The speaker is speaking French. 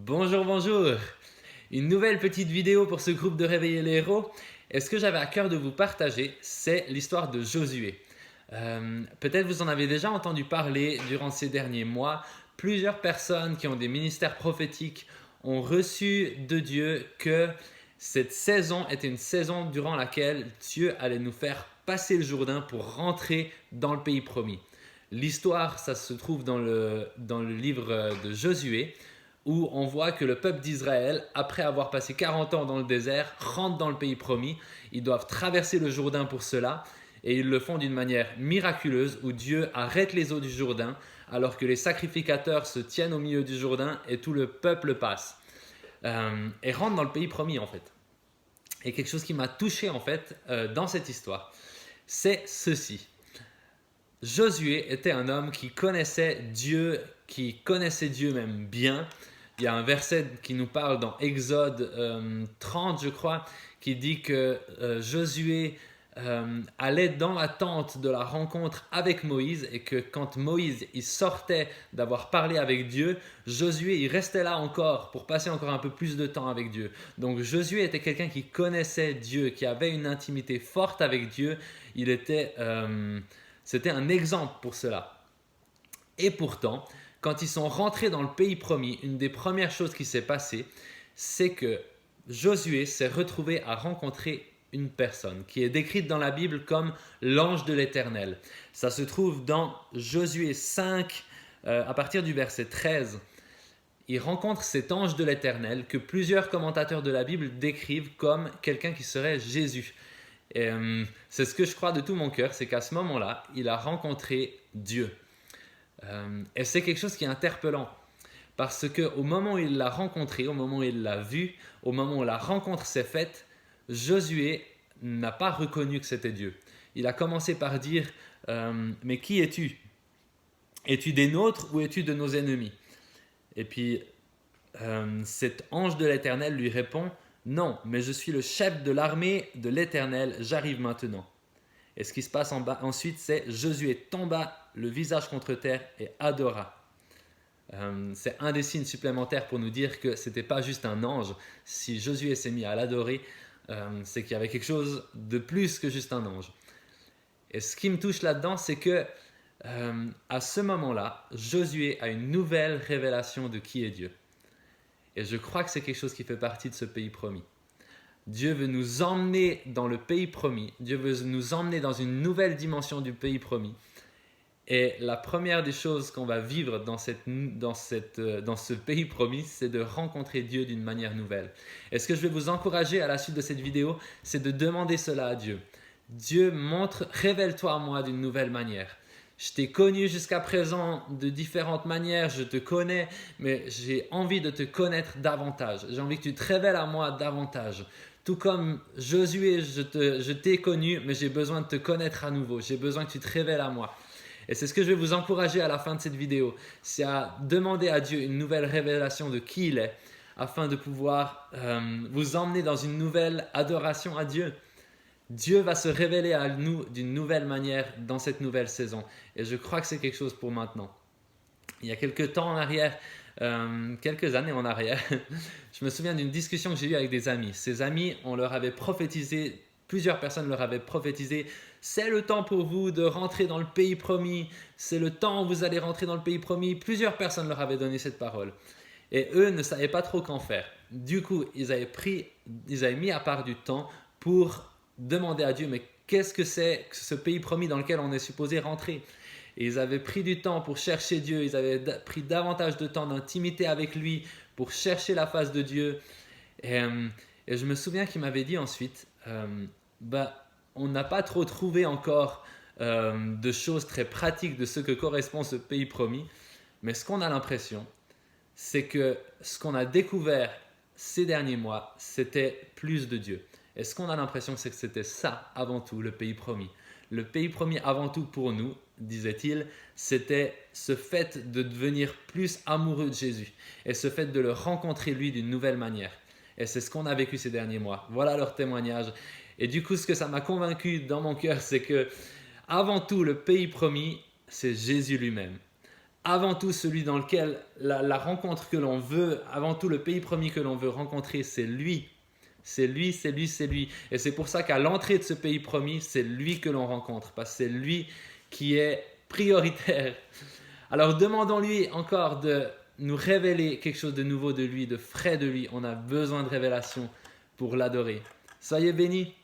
Bonjour, bonjour. Une nouvelle petite vidéo pour ce groupe de Réveiller les héros. Et ce que j'avais à cœur de vous partager, c'est l'histoire de Josué. Peut-être vous en avez déjà entendu parler durant ces derniers mois. Plusieurs personnes qui ont des ministères prophétiques ont reçu de Dieu que cette saison était une saison durant laquelle Dieu allait nous faire passer le Jourdain pour rentrer dans le pays promis. L'histoire, ça se trouve dans le livre de Josué, où on voit que le peuple d'Israël, après avoir passé 40 ans dans le désert, rentre dans le pays promis. Ils doivent traverser le Jourdain pour cela, et ils le font d'une manière miraculeuse, où Dieu arrête les eaux du Jourdain, alors que les sacrificateurs se tiennent au milieu du Jourdain, et tout le peuple passe. Et rentre dans le pays promis en fait. Et quelque chose qui m'a touché en fait dans cette histoire, c'est ceci. Josué était un homme qui connaissait Dieu même bien. Il y a un verset qui nous parle dans Exode 30, je crois, qui dit que Josué allait dans la tente de la rencontre avec Moïse et que quand Moïse il sortait d'avoir parlé avec Dieu, Josué il restait là encore pour passer encore un peu plus de temps avec Dieu. Donc Josué était quelqu'un qui connaissait Dieu, qui avait une intimité forte avec Dieu. C'était un exemple pour cela. Et pourtant, quand ils sont rentrés dans le pays promis, une des premières choses qui s'est passée, c'est que Josué s'est retrouvé à rencontrer une personne qui est décrite dans la Bible comme l'ange de l'Éternel. Ça se trouve dans Josué 5, à partir du verset 13. Il rencontre cet ange de l'Éternel que plusieurs commentateurs de la Bible décrivent comme quelqu'un qui serait Jésus. Et c'est ce que je crois de tout mon cœur, c'est qu'à ce moment-là, il a rencontré Dieu. Et c'est quelque chose qui est interpellant. Parce qu'au moment où il l'a rencontré, au moment où il l'a vu, au moment où la rencontre s'est faite, Josué n'a pas reconnu que c'était Dieu. Il a commencé par dire mais qui es-tu? Es-tu des nôtres ou es-tu de nos ennemis? Et puis cet ange de l'Éternel lui répond non, mais je suis le chef de l'armée de l'Éternel, j'arrive maintenant. Et ce qui se passe ensuite, c'est Josué tomba le visage contre terre et adora. C'est un des signes supplémentaires pour nous dire que ce n'était pas juste un ange. Si Josué s'est mis à l'adorer, c'est qu'il y avait quelque chose de plus que juste un ange. Et ce qui me touche là-dedans, c'est que à ce moment-là, Josué a une nouvelle révélation de qui est Dieu. Et je crois que c'est quelque chose qui fait partie de ce pays promis. Dieu veut nous emmener dans le pays promis. Dieu veut nous emmener dans une nouvelle dimension du pays promis. Et la première des choses qu'on va vivre dans ce pays promis, c'est de rencontrer Dieu d'une manière nouvelle. Et ce que je vais vous encourager à la suite de cette vidéo, c'est de demander cela à Dieu. Dieu révèle-toi à moi d'une nouvelle manière. Je t'ai connu jusqu'à présent de différentes manières, je te connais, mais j'ai envie de te connaître davantage. J'ai envie que tu te révèles à moi davantage. Tout comme Josué, je t'ai connu, mais j'ai besoin de te connaître à nouveau. J'ai besoin que tu te révèles à moi. Et c'est ce que je vais vous encourager à la fin de cette vidéo. C'est à demander à Dieu une nouvelle révélation de qui il est, afin de pouvoir vous emmener dans une nouvelle adoration à Dieu. Dieu va se révéler à nous d'une nouvelle manière dans cette nouvelle saison. Et je crois que c'est quelque chose pour maintenant. Il y a quelques temps en arrière, quelques années en arrière, je me souviens d'une discussion que j'ai eue avec des amis. Ces amis, on leur avait prophétisé, plusieurs personnes leur avaient prophétisé, c'est le temps pour vous de rentrer dans le pays promis, c'est le temps où vous allez rentrer dans le pays promis. Plusieurs personnes leur avaient donné cette parole. Et eux ne savaient pas trop qu'en faire. Du coup, ils avaient mis à part du temps pour demander à Dieu, mais qu'est-ce que c'est que ce pays promis dans lequel on est supposé rentrer? Et ils avaient pris du temps pour chercher Dieu, ils avaient pris davantage de temps d'intimité avec lui pour chercher la face de Dieu. Et je me souviens qu'il m'avait dit ensuite, on n'a pas trop trouvé encore de choses très pratiques de ce que correspond ce pays promis, mais ce qu'on a l'impression, c'est que ce qu'on a découvert ces derniers mois, c'était plus de Dieu. Et ce qu'on a l'impression, c'est que c'était ça avant tout, le pays promis. Le pays promis avant tout pour nous, disait-il, c'était ce fait de devenir plus amoureux de Jésus et ce fait de le rencontrer lui d'une nouvelle manière. Et c'est ce qu'on a vécu ces derniers mois. Voilà leur témoignage. Et du coup, ce que ça m'a convaincu dans mon cœur, c'est que avant tout, le pays promis, c'est Jésus lui-même. avant tout celui dans lequel la rencontre que l'on veut, avant tout le pays promis que l'on veut rencontrer, c'est lui. C'est lui, c'est lui, c'est lui. Et c'est pour ça qu'à l'entrée de ce pays promis, c'est lui que l'on rencontre, parce que c'est lui qui est prioritaire. Alors demandons-lui encore de nous révéler quelque chose de nouveau de lui, de frais de lui. On a besoin de révélation pour l'adorer. Soyez bénis.